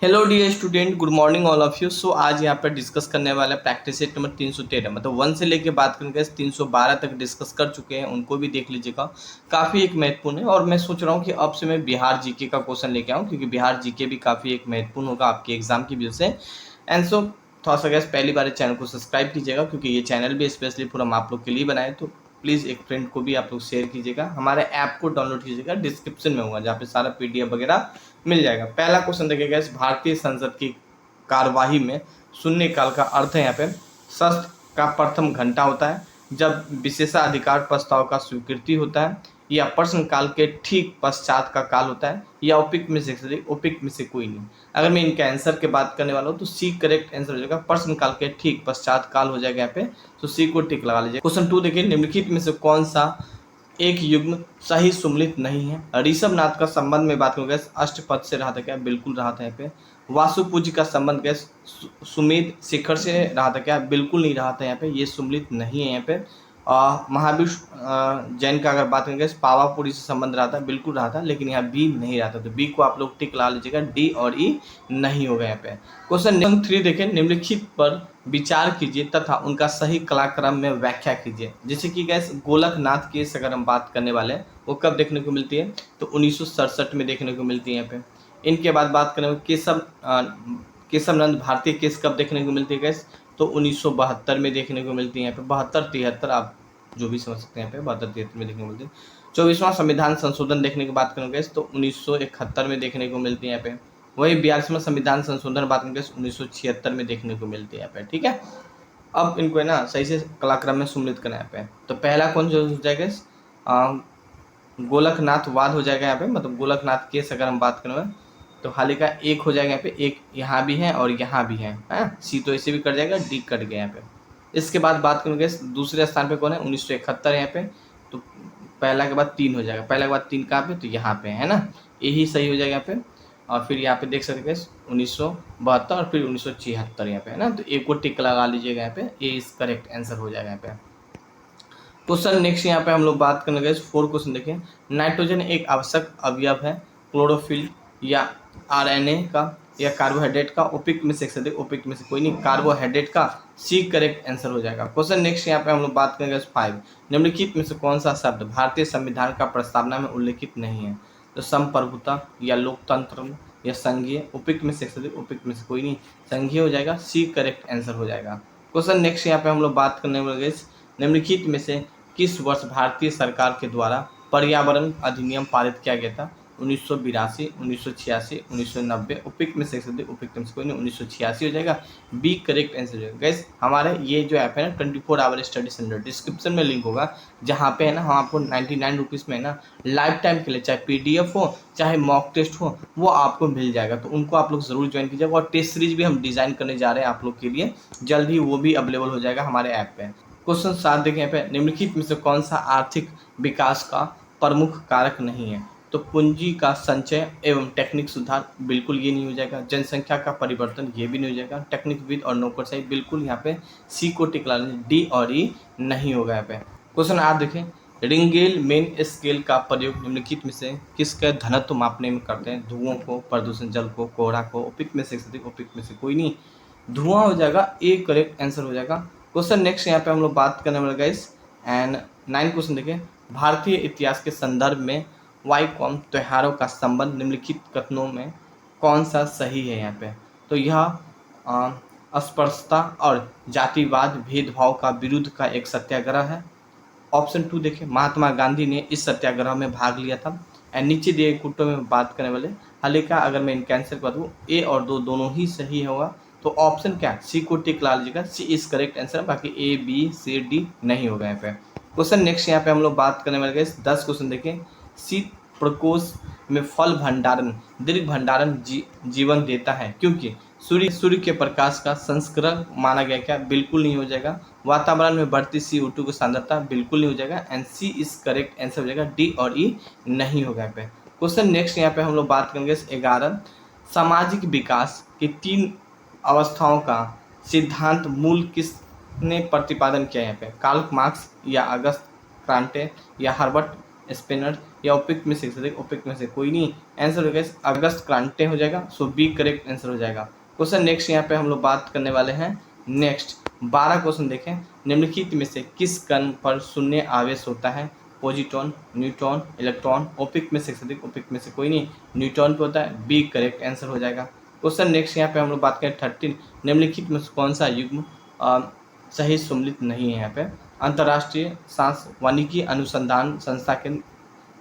Hello dear student, good morning all of you. So आज यहाँ पर डिस्कस करने वाला प्रैक्टिस सेट नंबर 313, मतलब 1 से लेके बात करेंगे 312 तक डिस्कस कर चुके हैं, उनको भी देख लीजिएगा। काफ़ी एक महत्वपूर्ण है और मैं सोच रहा हूँ कि अब से मैं बिहार जीके का क्वेश्चन लेके आऊँ, क्योंकि बिहार जीके भी काफ़ी एक महत्वपूर्ण होगा आपके एग्जाम की वजह से। एंड सो थोड़ा सा गैस पहली बार चैनल को सब्सक्राइब कीजिएगा, क्योंकि ये चैनल भी स्पेशली पूरा हम आप लोग के लिए बनाए, तो प्लीज़ एक फ्रेंड को भी आप लोग शेयर कीजिएगा। हमारे ऐप को डाउनलोड कीजिएगा, डिस्क्रिप्शन में होगा, जहाँ पे सारा पीडीएफ वगैरह मिल जाएगा। पहला क्वेश्चन देखिएगा, इस भारतीय संसद की कार्यवाही में शून्यकाल का अर्थ है यहाँ पे शस्त्र का प्रथम घंटा होता है, जब विशेषाधिकार प्रस्ताव का स्वीकृति होता है, या प्रश्नकाल के ठीक पश्चात का काल होता है, या उपयुक्त में से कोई नहीं। अगर मैं इनके आंसर की बात करने वाला हूँ तो सी करेक्ट आंसर हो जाएगा, प्रश्नकाल के ठीक पश्चात काल हो जाएगा यहाँ पे, तो सी को टिक लगा लीजिए। क्वेश्चन 2 देखिए, निम्नलिखित में से कौन सा एक युग्म सही सुमलित नहीं है। ऋषभ नाथ का संबंध में बात करोगे अष्टपद से रहा था क्या? बिल्कुल रहा था यहाँ पे। वासुपूजी का संबंध क्या सुमेध शिखर से रहा था क्या? बिल्कुल नहीं रहा था यहाँ पे, ये सुमलित नहीं है यहाँ पे। महावीर जैन का अगर बात करेंगे पावापुरी से संबंध रहा था, बिल्कुल रहा था, लेकिन यहाँ बी नहीं रहा था, तो बी को आप लोग टिक ला लीजिएगा, डी और ई नहीं होगा यहाँ पे। क्वेश्चन नंबर 3 देखें, निम्नलिखित पर विचार कीजिए तथा उनका सही कलाक्रम में व्याख्या कीजिए। जैसे कि गैस गोलकनाथ केस अगर हम बात करने वाले हैं, वो कब देखने को मिलती है? तो 1967 में देखने को मिलती है यहाँ पे। इनके बाद बात करें केशव नंद भारतीय केस कब देखने को मिलती है गैस? तो 1972 में देखने को मिलती है यहाँ पे। 72-73 आप जो भी समझ सकते हैं यहाँ पे, 72-73 में देखने को मिलती है। 24वां संविधान संशोधन देखने की बात करेंगे तो 1971 में देखने को मिलती है यहाँ पे। वही 42वां संविधान संशोधन बात करेंगे 1976 में देखने को मिलती है यहाँ पे। ठीक है, अब इनको है ना सही से कलाक्रम में सम्मिलित करना है यहाँ पे। तो पहला कौन जो हो जाएगा? गोलकनाथ वाद हो जाएगा यहाँ पे, मतलब गोलकनाथ केस अगर हम बात करें तो हाल का एक हो जाएगा यहाँ पे, एक यहाँ भी है और यहाँ भी है। सी तो ऐसे भी कट जाएगा, डी कट गया यहाँ पे। इसके बाद बात करेंगे दूसरे स्थान पे कौन है? 1971 यहाँ पे। तो पहला के बाद 3 हो जाएगा, पहला के बाद 3 कहाँ पे? तो यहाँ पे है ना, यही सही हो जाएगा यहाँ पे। और फिर यहाँ पे देख सकते हैं 1972 और फिर 1976 यहाँ पे है ना, तो एक को टिक लगा लीजिएगा यहाँ पे, ये इस करेक्ट आंसर हो जाएगा यहाँ पे। क्वेश्चन नेक्स्ट यहाँ पे हम लोग बात करने गए 4 क्वेश्चन देखें। नाइट्रोजन एक आवश्यक अवयव है क्लोरोफिल या आरएनए का या कार्बोहाइड्रेट का? उपयुक्त में से एक से अधिक, उपयुक्त में से कोई नहीं, कार्बोहाइड्रेट का, सी करेक्ट आंसर हो जाएगा। क्वेश्चन नेक्स्ट यहाँ पे हम लोग बात करेंगे 5, निम्नलिखित में से कौन सा शब्द भारतीय संविधान का प्रस्तावना में उल्लेखित नहीं है? तो संप्रभुता या लोकतंत्र या संघीय, उपयुक्त में से एक से अधिक, उपयुक्त में से कोई नहीं, संघीय हो जाएगा, सी करेक्ट आंसर हो जाएगा। क्वेश्चन नेक्स्ट यहाँ पे हम लोग बात करने वाले निम्नलिखित में से किस वर्ष भारतीय सरकार के द्वारा पर्यावरण अधिनियम पारित किया गया था? 1982, 1986, 1990, उपयुक्त में से उपयुक्त में से कोई नहीं, 1986 हो जाएगा, बी करेक्ट आंसर हो जाएगा। गैस हमारे ये जो ऐप है ना 24 आवर स्टडी सेंटर, डिस्क्रिप्शन में लिंक होगा, जहाँ पे है ना हम आपको 99 रुपीज़ में है ना लाइफ टाइम के लिए, चाहे पीडीएफ हो चाहे मॉक टेस्ट हो, वो आपको मिल जाएगा। तो उनको आप लोग ज़रूर ज्वाइन कीजिएगा। और टेस्ट सीरीज भी हम डिज़ाइन करने जा रहे हैं आप लोग के लिए, जल्द ही वो भी अवेलेबल हो जाएगा हमारे ऐप पे। क्वेश्चन 7 देखें यहाँ पे, निम्नलिखित में से कौन सा आर्थिक विकास का प्रमुख कारक नहीं है? तो पूंजी का संचय एवं टेक्निक सुधार, बिल्कुल ये नहीं हो जाएगा। जनसंख्या का परिवर्तन, ये भी नहीं हो जाएगा। टेक्निक विद और नौकरशाही, बिल्कुल यहाँ पे सी को टिक ला लें, डी और ई नहीं होगा यहाँ पे। क्वेश्चन 8 देखें, रिंगेल मेन स्केल का प्रयोग निम्नलिखित में से किसके घनत्व मापने में करते हैं? धुओं को, प्रदूषण जल को, कोहरा को, उपयुक्त में से उपयुक्त में से कोई नहीं, धुआं हो जाएगा, ए करेक्ट आंसर हो जाएगा। क्वेश्चन नेक्स्ट यहाँ पे हम लोग बात करने वाले गाइस, एंड 9 क्वेश्चन देखें, भारतीय इतिहास के संदर्भ में वाइकॉम त्योहारों का संबंध निम्नलिखित कथनों में कौन सा सही है? यहाँ पे तो यह अस्पृश्यता और जातिवाद भेदभाव का विरुद्ध का एक सत्याग्रह है। ऑप्शन 2 देखें, महात्मा गांधी ने इस सत्याग्रह में भाग लिया था। एंड नीचे दिए कुटों में बात करने वाले हालिका, अगर मैं इनके आंसर बता दूँ, ए और दो दोनों ही सही होगा। तो ऑप्शन क्या? सी को टिक ला लीजिएगा, सी इज करेक्ट आंसर, बाकी ए बी सी डी नहीं होगा यहाँ पे। क्वेश्चन नेक्स्ट यहाँ पे हम लोग बात करने वाले 10 क्वेश्चन देखें, शीत प्रकोष्ठ में फल भंडारण दीर्घ भंडारण जीवन देता है, क्योंकि सूर्य के प्रकाश का संस्करण माना गया क्या? बिल्कुल नहीं हो जाएगा। वातावरण में बढ़ती CO2 की सांद्रता, बिल्कुल नहीं हो जाएगा, and C is correct answer हो जाएगा, डी और ई नहीं होगा यहाँ पे। क्वेश्चन नेक्स्ट यहाँ पे हम लोग बात करेंगे 11, सामाजिक विकास की 3 अवस्थाओं का सिद्धांत मूल किसने प्रतिपादन किया? यहाँ पे कार्ल मार्क्स या अगस्त क्रांटे या हर्बर्ट स्पिनर या उपयुक्त में से अधिक उपयुक्त में से कोई नहीं। आंसर हो गया अगस्त क्रांति हो जाएगा। सो बी करेक्ट आंसर हो जाएगा। क्वेश्चन नेक्स्ट यहाँ पे हम लोग बात करने वाले हैं। नेक्स्ट 12 क्वेश्चन देखें। निम्नलिखित में से किस कण पर शून्य आवेश होता है? पॉजिट्रॉन, न्यूट्रॉन, इलेक्ट्रॉन, उपयुक्त में से अधिक उपयुक्त में से कोई नहीं। न्यूट्रॉन पे होता है। बी करेक्ट आंसर हो जाएगा। क्वेश्चन नेक्स्ट यहाँ पे हम लोग बात करें 13। निम्नलिखित में कौन सा युग्म सही सम्मिलित नहीं है? यहाँ पे अंतर्राष्ट्रीय सांस वानिकी अनुसंधान संस्था के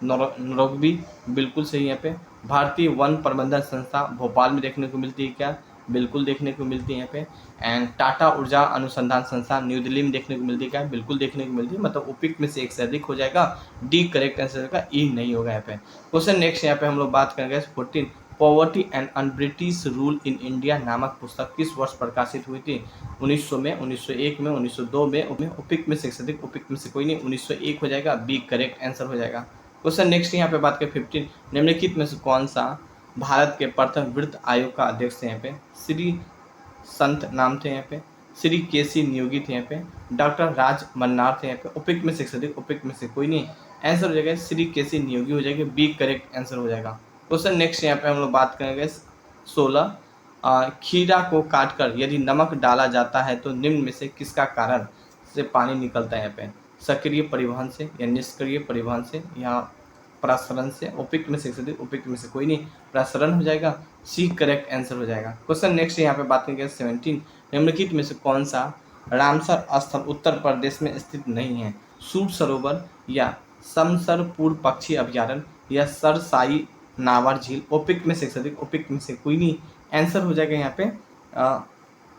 नौरोग्बी बिल्कुल सही है। यहाँ पे भारतीय वन प्रबंधन संस्था भोपाल में देखने को मिलती है क्या? बिल्कुल देखने को मिलती है यहाँ पे। एंड टाटा ऊर्जा अनुसंधान संस्था न्यू दिल्ली में देखने को मिलती है क्या? बिल्कुल देखने को मिलती है। मतलब उपयुक्त में से एक से अधिक हो जाएगा। डी करेक्ट आंसर होगा। ई नहीं होगा यहाँ पे। क्वेश्चन नेक्स्ट यहाँ पे हम लोग बात करेंगे 14। Poverty and un British rule in India नामक पुस्तक किस वर्ष प्रकाशित हुई थी? 1900 में, 1901 में, 1902 में, उपयुक्त में से अधिक उपयुक्त में से कोई नहीं। 1901 हो जाएगा। बी करेक्ट आंसर हो जाएगा। क्वेश्चन नेक्स्ट यहाँ पे बात करें 15। निम्नलिखित में से कौन सा भारत के प्रथम वित्त आयोग का अध्यक्ष थे? यहाँ पे श्री संत नाम थे। यहाँ पे श्री केसी नियोगी थे। यहाँ पे डॉक्टर राज मन्नार थे। यहाँ पे उपयुक्त में से अधिक उपयुक्त में से कोई नहीं। आंसर हो जाएगा श्री केसी नियोगी हो जाएगा। बी करेक्ट आंसर हो जाएगा। क्वेश्चन नेक्स्ट यहाँ पे हम लोग बात करेंगे 16। खीरा को काटकर यदि नमक डाला जाता है तो निम्न में से किसका कारण से पानी निकलता है? यहाँ पे सक्रिय परिवहन से या निष्क्रिय परिवहन से या प्रसरण से। उपयुक्त में से उपयुक्त में से कोई नहीं। प्रसरण हो जाएगा। सी करेक्ट आंसर हो जाएगा। क्वेश्चन नेक्स्ट यहाँ पे बात करेंगे 17। निम्नलिखित में से कौन सा रामसर स्थल उत्तर प्रदेश में स्थित नहीं है? सूर सरोवर या समसरपुर पक्षी अभ्यारण्य या सरसाई नावर झील। उपयुक्त में से अधिक उपयुक्त में से कोई नहीं। आंसर हो जाएगा यहाँ पे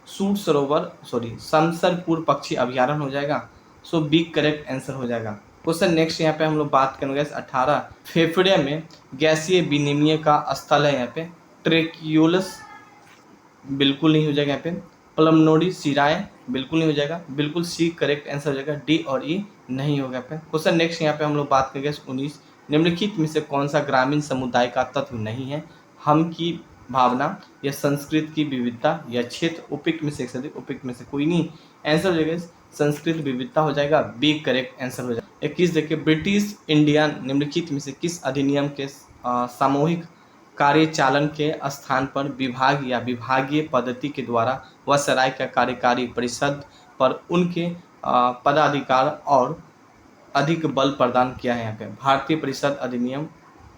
सूर सरोवर समसरपुर पक्षी अभ्यारण्य हो जाएगा। सो बी करेक्ट आंसर हो जाएगा। क्वेश्चन नेक्स्ट यहाँ पे हम लोग बात करेंगे 18। फेफड़े में गैसीय विनिमय का स्थल है यहाँ पे ट्रेक्यूलस बिल्कुल नहीं हो जाएगा। यहाँ पे पल्मोनरी शिराएं बिल्कुल नहीं हो जाएगा। बिल्कुल सी करेक्ट आंसर हो जाएगा। डी और ई नहीं होगा यहाँ पे। क्वेश्चन नेक्स्ट यहाँ पे हम लोग बात करेंगे 19। निम्नलिखित में से कौन सा ग्रामीण समुदाय का तत्व नहीं है? हम की भावना या संस्कृत की विविधता या क्षेत्र। उपयुक्त में से अधिक उपयुक्त में से कोई नहीं। आंसर हो जाएगा संस्कृत विविधता हो जाएगा। बी करेक्ट आंसर हो जाएगा। 21 देखिए ब्रिटिश इंडिया निम्नलिखित में से किस अधिनियम के सामूहिक कार्यचालन के स्थान पर विभाग या विभागीय पद्धति के द्वारा व सराय का कार्यकारी परिषद पर उनके पदाधिकार और अधिक बल प्रदान किया है? यहाँ पे भारतीय परिषद अधिनियम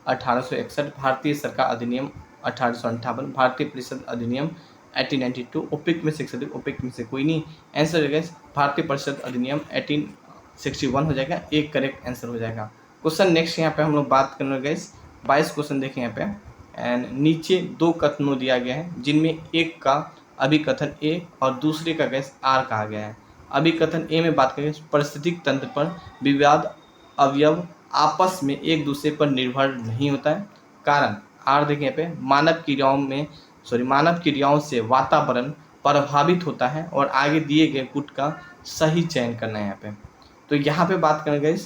1861, भारतीय सरकार अधिनियम 1858, भारतीय परिषद अधिनियम 1892। उपयुक्त में से अधिक उपयुक्त में से कोई नहीं। आंसर हो जाएगा भारतीय परिषद अधिनियम 1861 हो जाएगा। एक करेक्ट आंसर हो जाएगा। क्वेश्चन नेक्स्ट यहाँ पे हम लोग बात करने गए 22 क्वेश्चन देखें यहाँ पे। एंड नीचे दो कथनों दिया गया है जिनमें एक का अभिकथन ए और दूसरे का गैस आर कहा गया है। अभिकथन ए में बात करें पारिस्थितिक तंत्र पर विवाद अवयव आपस में एक दूसरे पर निर्भर नहीं होता है। कारण आर देखें यहाँ पे मानव क्रियाओं से वातावरण प्रभावित होता है और आगे दिए गए गुट का सही चयन करना है यहाँ पे। तो यहाँ पे बात करेंगे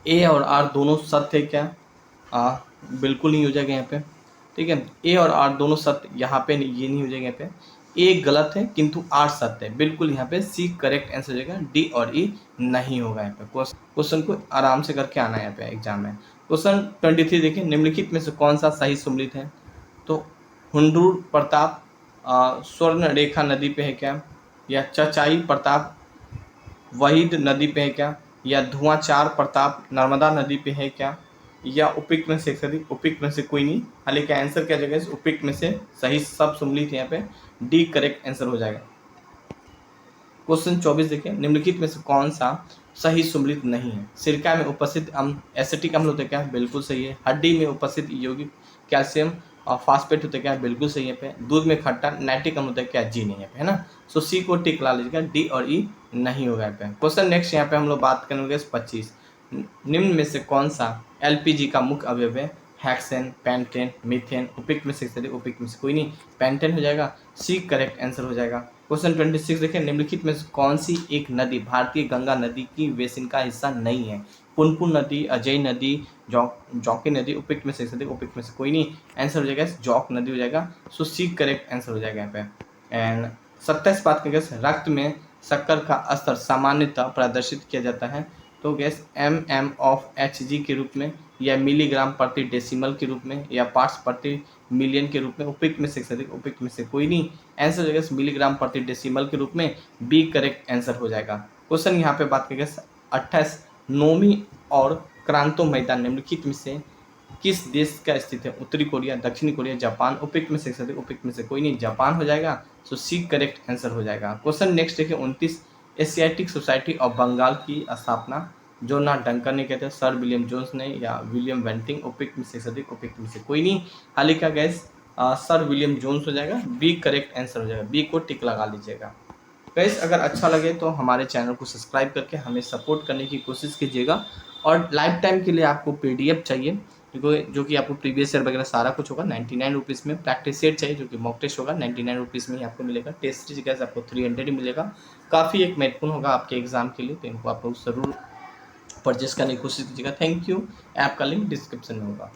ए और आर दोनों सत्य है क्या? बिल्कुल नहीं हो जाएगा यहाँ पे। ठीक है, ए और आर दोनों सत्य यहाँ पे ये नहीं हो जाएगा। यहाँ पे ए गलत है किंतु आर सत्य है। बिल्कुल यहाँ पे सी करेक्ट आंसर हो जाएगा। डी और ई नहीं होगा यहाँ पे। क्वेश्चन को आराम से करके आना है यहाँ पे एग्जाम में। क्वेश्चन 23 देखिए निम्नलिखित में से कौन सा सही सम्मिलित है? तो हुंडूर प्रताप स्वर्ण रेखा नदी पे है क्या? या चचाई प्रताप वहीद नदी पे है क्या? या धुआंचार प्रताप नर्मदा नदी पे है क्या? या उपयुक्त में से अधिक उपयुक्त में से कोई नहीं। हालांकि आंसर क्या जगह उपयुक्त में से सही सब सम्मिलित है यहाँ पे। डी करेक्ट आंसर हो जाएगा। क्वेश्चन 24 देखिए निम्नलिखित में से कौन सा सही सम्मिलित नहीं है? सिरका में उपस्थित अम्ल एसिटिक अम्ल होते क्या? बिल्कुल सही है। हड्डी में उपस्थित यौगिक कैल्शियम और फास्फेट होते क्या? बिल्कुल सही है पे। दूध में खट्टा नाइट्रिक अम्ल होता है क्या? जी नहीं है पे, है ना। सो सी को टिक ला लीजिएगा। डी और ई नहीं होगा पे। क्वेश्चन नेक्स्ट यहाँ पे हम लोग बात करेंगे 25। निम्न में से कौन सा एलपीजी का मुख्य अवयव है? Hexane, pentane, methane. उपयुक्त में से उपयुक्त में से कोई नहीं। पेंटेन हो जाएगा। सी करेक्ट आंसर हो जाएगा। क्वेश्चन 26 देखिए निम्नलिखित में से कौन सी एक नदी भारतीय गंगा नदी की बेसिन का हिस्सा नहीं है? पुनपुन नदी, अजय नदी, जौकी नदी। उपयुक्त में से उपयुक्त में से कोई नहीं। आंसर हो जाएगा जौक नदी हो जाएगा। सो सी करेक्ट आंसर हो जाएगा यहाँ पे। एंड 27 बात करेंगे रक्त में शक्कर का स्तर सामान्यतः प्रदर्शित किया जाता है तो गैस एम ऑफ एच के रूप में, या मिलीग्राम प्रति डेसिमल के रूप में, या पार्ट्स प्रति मिलियन के रूप में, उपयुक्त में से अधिक, उपयुक्त में से कोई नहीं। आंसर हो जाएगा मिलीग्राम प्रति डेसिमल के रूप में, बी करेक्ट आंसर हो जाएगा। क्वेश्चन यहाँ पे बात करेंगे 28, नोमी और क्रांतो मैदान निम्नलिखित में से किस देश का स्थित है? उत्तरी कोरिया, दक्षिणी कोरिया, जापान, उपयुक्त में से अधिक, उपयुक्त में से कोई नहीं, जापान हो जाएगा। सो सी करेक्ट आंसर हो जाएगा। क्वेश्चन नेक्स्ट देखिए 29, एशियाटिक सोसाइटी ऑफ बंगाल की स्थापना जोना डंकर ने किया था, सर विलियम जोन्स ने या विलियम वेंटिंग, उपयुक्त में से अधिक, उपयुक्त में से कोई नहीं। हाल का गैस सर विलियम जोन्स हो जाएगा, बी करेक्ट आंसर हो जाएगा, बी को टिक लगा लीजिएगा। गैस अगर अच्छा लगे तो हमारे चैनल को सब्सक्राइब करके हमें सपोर्ट करने की कोशिश कीजिएगा, और लाइफ टाइम के लिए आपको PDF चाहिए जो कि आपको प्रीवियस ईयर वगैरह सारा कुछ होगा 99 रुपीज़ में। प्रैक्टिस सेट चाहिए जो कि मॉक टेस्ट होगा 99 रुपीज़ में ही आपको मिलेगा। टेस्ट सीरीज गैस आपको 300 ही मिलेगा। काफ़ी एक महत्वपूर्ण होगा आपके एग्जाम के लिए, तो इनको आप लोग ज़रूर परचेस करने की कोशिश कीजिएगा। Thank you. ऐप का लिंक डिस्क्रिप्शन में होगा।